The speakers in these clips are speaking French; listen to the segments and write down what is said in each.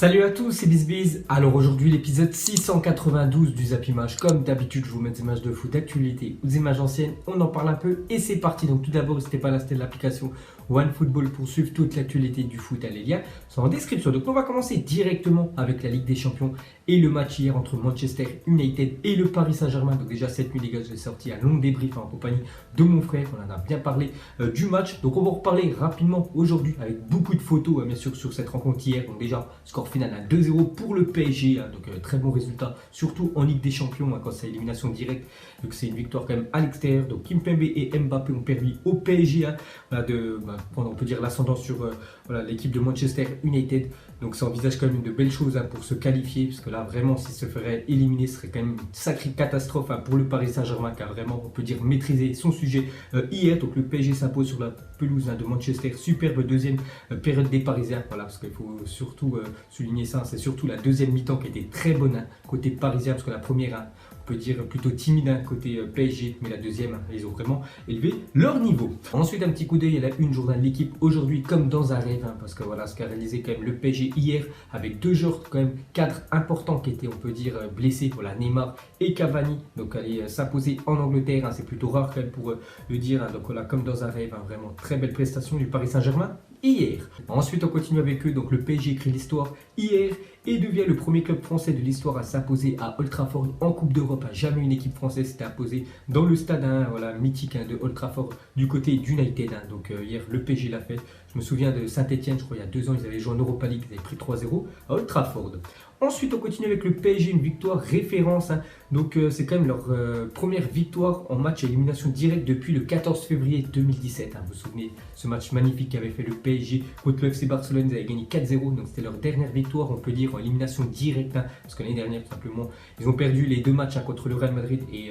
Salut à tous, c'est BizBiz. Alors aujourd'hui l'épisode 692 du Zap Image. Comme d'habitude je vous mets des images de foot d'actualité ou des images anciennes, on en parle un peu et c'est parti. Donc tout d'abord n'hésitez pas à installer l'application OneFootball pour suivre toute l'actualité du foot. Les liens sont en description. Donc on va commencer directement avec la Ligue des Champions et le match hier entre Manchester United et le Paris Saint-Germain. Donc déjà cette nuit les gars, je l'ai sorti un long débrief en compagnie de mon frère. On en a bien parlé du match. Donc on va en reparler rapidement aujourd'hui avec beaucoup de photos bien sûr sur cette rencontre hier. Donc déjà score final à 2-0 pour le PSG, donc très bon résultat, surtout en Ligue des Champions quand c'est élimination directe, donc c'est une victoire quand même à l'extérieur. Donc Kimpembe et Mbappé ont permis au PSG de prendre, on peut dire, l'ascendant sur l'équipe de Manchester United. Donc ça envisage quand même de belles choses pour se qualifier, parce que là vraiment s'il se ferait éliminer, ce serait quand même une sacrée catastrophe pour le Paris Saint-Germain, car vraiment on peut dire maîtriser son sujet hier. Donc le PSG s'impose sur la pelouse de Manchester, superbe deuxième période des Parisiens, parce qu'il faut surtout souligner ça, c'est surtout la deuxième mi-temps qui était très bonne côté parisien, parce que la première on peut dire plutôt timide côté PSG, mais la deuxième ils ont vraiment élevé leur niveau. Ensuite un petit coup d'œil à la une journal de l'équipe aujourd'hui comme dans un rêve, parce que voilà ce qu'a réalisé quand même le PSG hier avec deux joueurs quand même cadres importants qui étaient on peut dire blessés, Neymar et Cavani, donc aller s'imposer en Angleterre, c'est plutôt rare quand même pour le dire, donc voilà comme dans un rêve, vraiment très belle prestation du Paris Saint-Germain hier. Ensuite on continue avec eux, donc le PSG écrit l'histoire hier et devient le premier club français de l'histoire à s'imposer à Old Trafford en Coupe d'Europe. Jamais une équipe française s'était imposée dans le stade mythique de Old Trafford du côté d'United. Donc hier le PSG l'a fait. Je me souviens de Saint-Etienne, je crois il y a 2 ans, ils avaient joué en Europa League, ils avaient pris 3-0 à Old Trafford. Ensuite, on continue avec le PSG, une victoire référence. Donc, c'est quand même leur première victoire en match à élimination directe depuis le 14 février 2017. Vous vous souvenez, ce match magnifique qu'avait fait le PSG contre le FC Barcelone. Ils avaient gagné 4-0. Donc, c'était leur dernière victoire, on peut dire, en élimination directe. Parce que l'année dernière, tout simplement, ils ont perdu les 2 matchs contre le Real Madrid. Et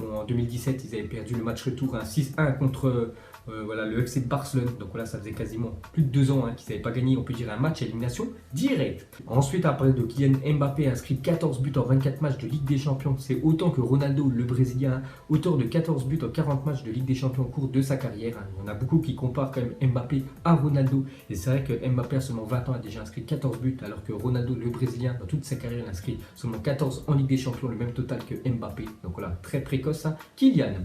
en 2017, ils avaient perdu le match retour 6-1 contre le FC Barcelone. Donc voilà, ça faisait quasiment plus de 2 ans qu'ils n'avaient pas gagné, on peut dire, un match à élimination directe. Ensuite, à parler de Kylian Mbappé, inscrit 14 buts en 24 matchs de Ligue des Champions. C'est autant que Ronaldo, le Brésilien, auteur de 14 buts en 40 matchs de Ligue des Champions au cours de sa carrière. Il y en a beaucoup qui comparent quand même Mbappé à Ronaldo. Et c'est vrai que Mbappé à seulement 20 ans a déjà inscrit 14 buts, alors que Ronaldo, le Brésilien, dans toute sa carrière, a inscrit seulement 14 en Ligue des Champions, le même total que Mbappé. Donc voilà, très précoce Kylian.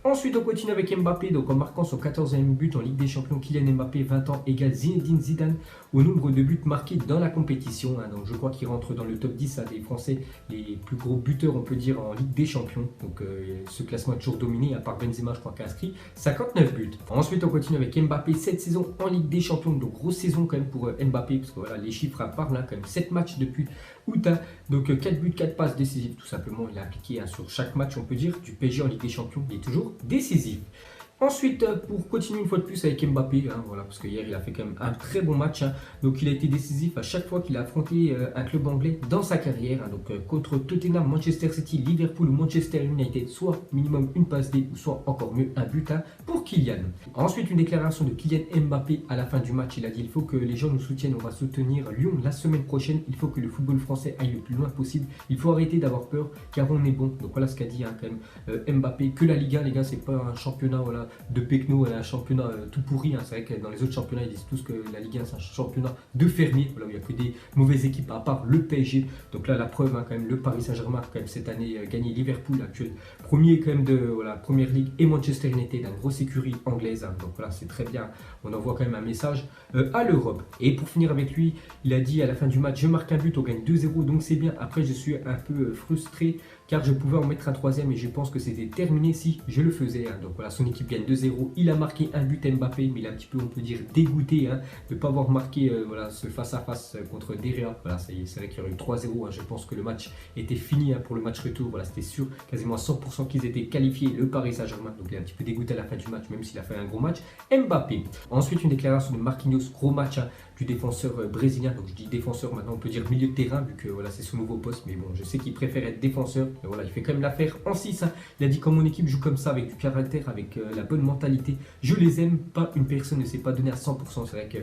Ensuite, on continue avec Mbappé, donc en marquant son 14e but en Ligue des Champions. Kylian Mbappé, 20 ans, égale Zinedine Zidane au nombre de buts marqués dans la compétition. Donc je crois qu'il rentre dans le top 10 des Français, les plus gros buteurs, on peut dire, en Ligue des Champions. Donc ce classement est toujours dominé, à part Benzema, je crois, qui a inscrit 59 buts. Ensuite, on continue avec Mbappé, 7 saisons en Ligue des Champions. Donc grosse saison quand même pour Mbappé, parce que voilà, les chiffres parlent quand même. 7 matchs depuis août. Donc 4 buts, 4 passes décisives, tout simplement. Il est impliqué sur chaque match, on peut dire, du PSG en Ligue des Champions. Il est toujours décisif. Ensuite, pour continuer une fois de plus avec Mbappé, parce qu'hier il a fait quand même un très bon match. Donc il a été décisif à chaque fois qu'il a affronté un club anglais dans sa carrière. Donc contre Tottenham, Manchester City, Liverpool ou Manchester United, soit minimum une passe D ou soit encore mieux un but pour Kylian. Ensuite, une déclaration de Kylian Mbappé à la fin du match. Il a dit: il faut que les gens nous soutiennent, on va soutenir Lyon la semaine prochaine. Il faut que le football français aille le plus loin possible. Il faut arrêter d'avoir peur car on est bon. Donc voilà ce qu'a dit quand même Mbappé. Que la Ligue 1, les gars, c'est pas un championnat de Pecno, un championnat tout pourri. C'est vrai que dans les autres championnats, ils disent tous que la Ligue 1 c'est un championnat de fermiers, où il n'y a que des mauvaises équipes à part le PSG. Donc là, la preuve, quand même, le Paris Saint-Germain quand même cette année gagné Liverpool, actuel premier quand même de la Première Ligue, et Manchester United, une grosse écurie anglaise. Donc voilà, c'est très bien. On envoie quand même un message à l'Europe. Et pour finir avec lui, il a dit à la fin du match: je marque un but, on gagne 2-0, donc c'est bien. Après, je suis un peu frustré car je pouvais en mettre un troisième et je pense que c'était terminé si je le faisais. Donc voilà, son équipe gagne 2-0. Il a marqué un but Mbappé, mais il est un petit peu, on peut dire, dégoûté de ne pas avoir marqué ce face-à-face contre Derrea. Voilà, c'est vrai qu'il y aurait eu 3-0. Je pense que le match était fini pour le match retour. Voilà, c'était sûr, quasiment à 100% qu'ils étaient qualifiés, le Paris Saint-Germain. Donc il est un petit peu dégoûté à la fin du match, même s'il a fait un gros match. Mbappé. Ensuite, une déclaration de Marquinhos, gros match du défenseur brésilien. Donc je dis défenseur, maintenant on peut dire milieu de terrain, vu que voilà, c'est son nouveau poste. Mais bon, je sais qu'il préfère être défenseur. Et voilà, il fait quand même l'affaire en 6. Il a dit: quand mon équipe joue comme ça, avec du caractère, avec la bonne mentalité, je les aime. Pas une personne ne s'est pas donné à 100%. C'est vrai que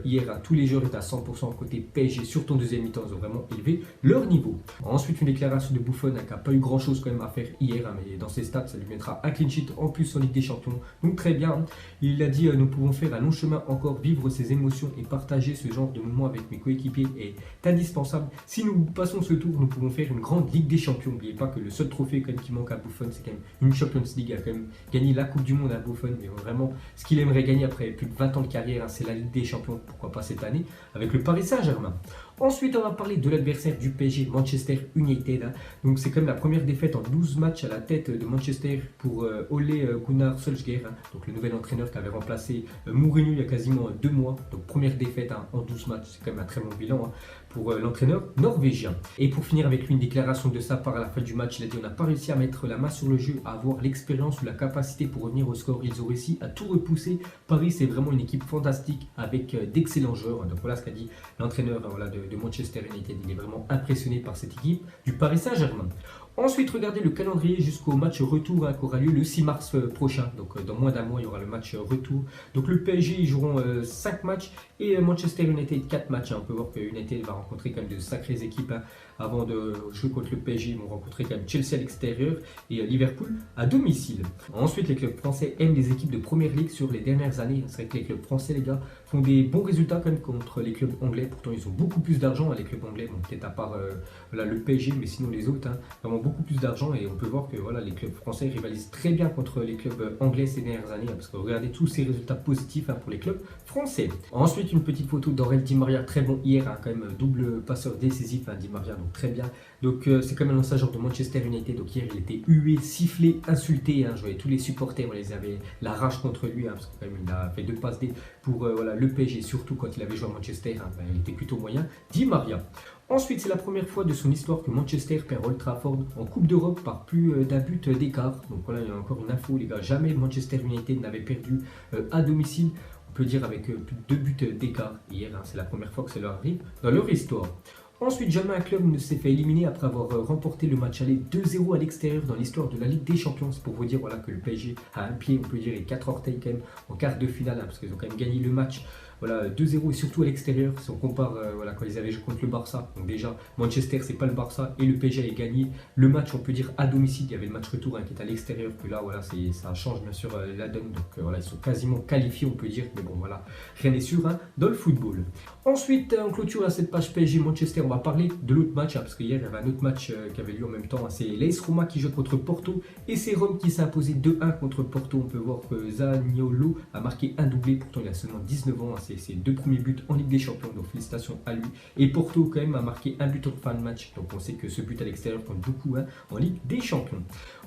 hier, tous les joueurs étaient à 100% côté PSG, surtout en deuxième mi-temps. Ils ont vraiment élevé leur niveau. Ensuite, une déclaration de Buffon qui n'a pas eu grand chose quand même à faire hier, mais dans ses stats, ça lui mettra un clean sheet en plus en Ligue des Champions. Donc très bien. Il a dit: nous pouvons faire un long chemin encore, vivre ses émotions et partager partager ce genre de moments avec mes coéquipiers est indispensable. Si nous passons ce tour, nous pouvons faire une grande Ligue des Champions. N'oubliez pas que le seul trophée quand même qui manque à Buffon, c'est quand même une Champions League. Il a quand même gagné la Coupe du Monde à Buffon, mais vraiment, ce qu'il aimerait gagner après plus de 20 ans de carrière, c'est la Ligue des Champions. Pourquoi pas cette année avec le Paris Saint-Germain. Ensuite, on va parler de l'adversaire du PSG, Manchester United. Donc, c'est quand même la première défaite en 12 matchs à la tête de Manchester pour Ole Gunnar Solskjaer, donc le nouvel entraîneur qui avait remplacé Mourinho il y a quasiment 2 mois. Donc, première défaite en 12 matchs, c'est quand même un très bon bilan pour l'entraîneur norvégien. Et pour finir avec lui, une déclaration de sa part à la fin du match, il a dit: on n'a pas réussi à mettre la main sur le jeu, à avoir l'expérience ou la capacité pour revenir au score. Ils ont réussi à tout repousser. Paris, c'est vraiment une équipe fantastique avec d'excellents joueurs. Donc voilà ce qu'a dit l'entraîneur de Manchester United. Il est vraiment impressionné par cette équipe du Paris Saint-Germain. Ensuite, regardez le calendrier jusqu'au match retour qui aura lieu le 6 mars prochain. Donc dans moins d'un mois, il y aura le match retour. Donc le PSG, ils joueront 5 matchs et Manchester United 4 matchs. On peut voir que United va rencontrer quand même de sacrées équipes. Avant de jouer contre le PSG, ils vont rencontrer quand même Chelsea à l'extérieur et Liverpool à domicile. Ensuite, les clubs français aiment les équipes de première ligue sur les dernières années. C'est vrai que les clubs français, les gars, font des bons résultats quand même contre les clubs anglais. Pourtant, ils ont beaucoup plus d'argent, les clubs anglais. Bon, peut-être à part le PSG, mais sinon les autres, vraiment beaucoup plus d'argent. Et on peut voir que les clubs français rivalisent très bien contre les clubs anglais ces dernières années. Parce que regardez tous ces résultats positifs pour les clubs français. Ensuite, une petite photo d'Aurel Di Maria, très bon hier, quand même double passeur décisif, Di Maria, donc très bien. Donc c'est quand même un ancien joueur de Manchester United. Donc hier, il était hué, sifflé, insulté. Je voyais tous les supporters, ils avaient la rage contre lui, parce que quand même il a fait 2 passes D pour le PSG, surtout quand il avait joué à Manchester, il était plutôt moyen. Di Maria. Ensuite, c'est la première fois de son histoire que Manchester perd Old Trafford en Coupe d'Europe par plus d'un but d'écart. Donc voilà, il y a encore une info, les gars. Jamais Manchester United n'avait perdu à domicile. On peut dire avec plus de 2 buts d'écart hier. C'est la première fois que ça leur arrive dans leur histoire. Ensuite, jamais un club ne s'est fait éliminer après avoir remporté le match aller 2-0 à l'extérieur dans l'histoire de la Ligue des Champions. C'est pour vous dire que le PSG a un pied, on peut dire, et 4 orteils quand même en quart de finale, parce qu'ils ont quand même gagné le match 2-0 et surtout à l'extérieur. Si on compare quand ils avaient joué contre le Barça, donc déjà Manchester c'est pas le Barça et le PSG a gagné le match, on peut dire, à domicile. Il y avait le match retour qui est à l'extérieur, que là ça change bien sûr la donne. Donc ils sont quasiment qualifiés, on peut dire, mais bon rien n'est sûr dans le football. Ensuite, on clôture cette page PSG Manchester. On va parler de l'autre match, parce qu'hier il y avait un autre match qui avait lieu en même temps. C'est l'AS Roma qui joue contre Porto et c'est Rome qui s'est imposé 2-1 contre Porto. On peut voir que Zaniolo a marqué un doublé, pourtant il a seulement 19 ans. C'est ses 2 premiers buts en Ligue des Champions, donc félicitations à lui. Et Porto quand même a marqué un but en fin de match, donc on sait que ce but à l'extérieur compte beaucoup en Ligue des Champions.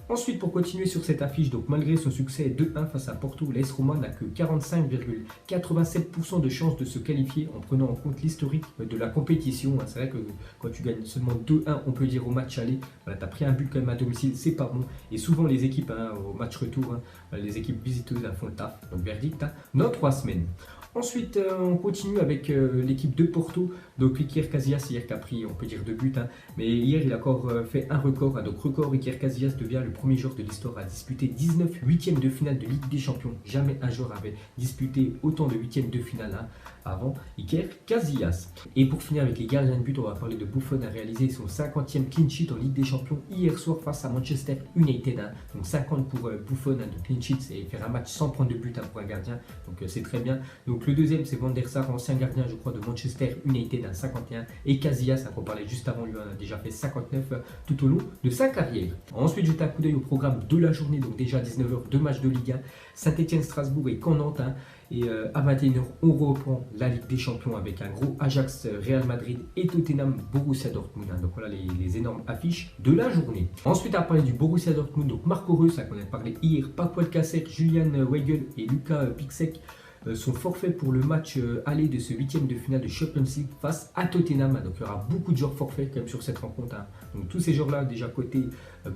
Ensuite, pour continuer sur cette affiche, donc malgré son succès 2-1 face à Porto, l'AS Roma n'a que 45,87% de chances de se qualifier en prenant en compte l'historique de la compétition. C'est vrai que quand tu gagnes seulement 2-1, on peut dire au match aller, tu as pris un but quand même à domicile, c'est pas bon. Et souvent les équipes au match retour, les équipes visiteuses font le taf. Donc verdict, dans 3 semaines. Ensuite, on continue avec l'équipe de Porto. Donc Iker Casillas hier qui a pris, on peut dire, 2 buts. Mais hier, il a encore fait un record. Donc record, Iker Casillas devient le premier joueur de l'histoire à disputer 19 huitièmes de finale de Ligue des Champions. Jamais un joueur avait disputé autant de huitièmes de finale avant Iker Casillas. Et pour finir avec les gardiens de but, on va parler de Buffon a réalisé son 50e clean sheet en Ligue des Champions hier soir face à Manchester United. Donc 50 pour Buffon de clean sheet, c'est faire un match sans prendre de but pour un gardien. Donc c'est très bien. Donc le deuxième, c'est Van der Sar, ancien gardien, je crois, de Manchester United, 51. Et Casillas, qu'on parlait juste avant, lui a déjà fait 59 tout au long de sa carrière. Ensuite, jette un coup d'œil au programme de la journée. Donc déjà à 19h, 2 matchs de Ligue 1. Saint-Etienne-Strasbourg et Caen-Nantes. Et à 21h, on reprend la Ligue des Champions avec un gros Ajax, Real Madrid et Tottenham, Borussia Dortmund. Donc voilà les énormes affiches de la journée. Ensuite, à parler du Borussia Dortmund, donc Marco Reus, qu'on a parlé hier, Paco Alcacer, Julian Weigl et Luka Piszczek sont forfaits pour le match aller de ce 8e de finale de Champions League face à Tottenham. Donc il y aura beaucoup de joueurs forfaits quand même sur cette rencontre. Donc tous ces joueurs-là déjà côté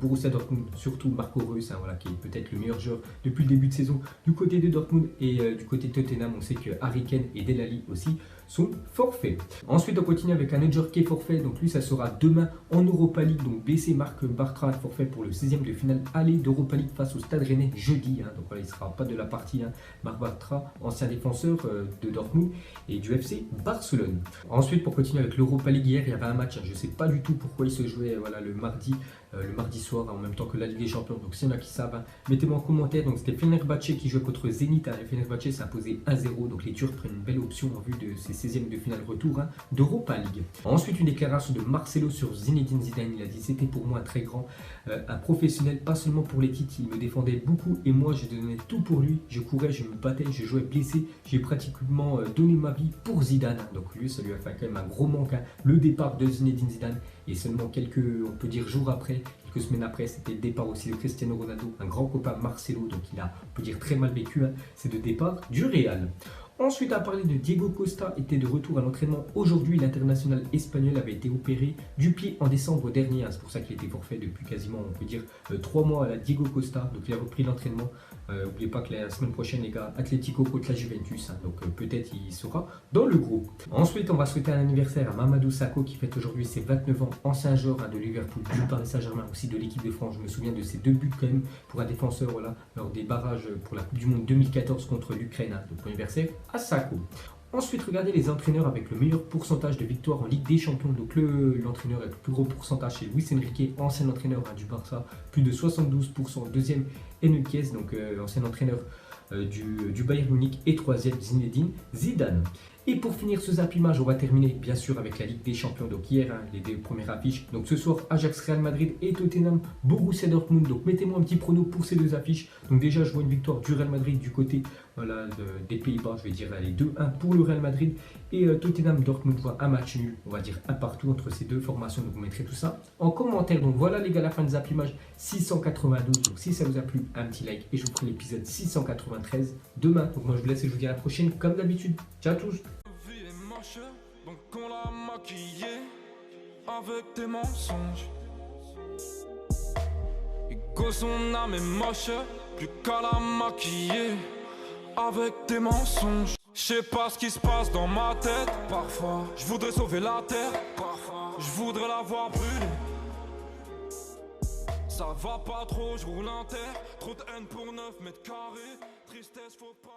Borussia Dortmund, surtout Marco Reus, qui est peut-être le meilleur joueur depuis le début de saison du côté de Dortmund, et du côté de Tottenham, on sait que Harry Kane et Dele Alli aussi sont forfaits. Ensuite, on continue avec un autre joueur qui est forfait. Donc lui, ça sera demain en Europa League. Donc blessé Marc Bartra, forfait pour le 16e de finale aller d'Europa League face au Stade Rennais jeudi. Donc voilà, il ne sera pas de la partie. Marc Bartra, ancien défenseur de Dortmund et du FC Barcelone. Ensuite, pour continuer avec l'Europa League, hier, il y avait un match. Je ne sais pas du tout pourquoi il se jouait le mardi soir, en même temps que la Ligue des Champions. Donc s'il y en a qui savent, mettez-moi en commentaire. Donc c'était Fenerbahçe qui jouait contre Zenit. Fenerbahçe s'est imposé 1-0. Donc les Turcs prennent une belle option en vue de ces 16e de finale retour d'Europa League. Ensuite, une déclaration de Marcelo sur Zinedine Zidane. Il a dit: c'était pour moi un très grand, un professionnel, pas seulement pour les titres, il me défendait beaucoup et moi je donnais tout pour lui. Je courais, je me battais, je jouais blessé, j'ai pratiquement donné ma vie pour Zidane. Donc lui, ça lui a fait quand même un gros manque, le départ de Zinedine Zidane. Et seulement quelques, on peut dire, jours après, quelques semaines après, c'était le départ aussi de Cristiano Ronaldo, un grand copain Marcelo. Donc il a, on peut dire, très mal vécu ces deux départs du Real. Ensuite, à parler de Diego Costa, était de retour à l'entraînement aujourd'hui. L'international espagnol avait été opéré du pied en décembre dernier. C'est pour ça qu'il était forfait depuis quasiment, on peut dire, 3 mois à la Diego Costa. Donc il a repris l'entraînement. N'oubliez pas que la semaine prochaine, les gars, Atlético contre la Juventus. Donc peut-être il sera dans le groupe. Ensuite, on va souhaiter un anniversaire à Mamadou Sakho qui fête aujourd'hui ses 29 ans, ancien joueur de Liverpool, du Paris Saint-Germain, aussi de l'équipe de France. Je me souviens de ses 2 buts quand même pour un défenseur lors des barrages pour la Coupe du Monde 2014 contre l'Ukraine. Donc bon anniversaire à Sakho. Ensuite, regardez les entraîneurs avec le meilleur pourcentage de victoires en Ligue des Champions. Donc l'entraîneur avec le plus gros pourcentage, c'est Luis Enrique, ancien entraîneur du Barça, plus de 72%. Deuxième, Enrique, donc ancien entraîneur du Bayern Munich, et troisième, Zinedine Zidane. Et pour finir ce Zap Image, on va terminer bien sûr avec la Ligue des Champions. Donc hier, les 2 premières affiches. Donc ce soir, Ajax Real Madrid et Tottenham Borussia Dortmund. Donc mettez-moi un petit prono pour ces 2 affiches. Donc déjà, je vois une victoire du Real Madrid du côté des Pays-Bas. Je vais dire les 2-1 pour le Real Madrid. Et Tottenham Dortmund voit un match nul. On va dire un partout entre ces 2 formations. Donc vous mettrez tout ça en commentaire. Donc voilà les gars, la fin de Zap Image 692. Donc si ça vous a plu, un petit like. Et je vous ferai l'épisode 693 demain. Donc moi je vous laisse et je vous dis à la prochaine comme d'habitude. Ciao à tous. Donc on l'a maquillé avec des mensonges. Et que son âme est moche, plus qu'à la maquiller avec des mensonges. Je sais pas ce qui se passe dans ma tête. Parfois, je voudrais sauver la terre. Parfois, je voudrais la voir brûler. Ça va pas trop, je roule un terre. Trop de haine pour 9 mètres carrés. Tristesse, faut pas.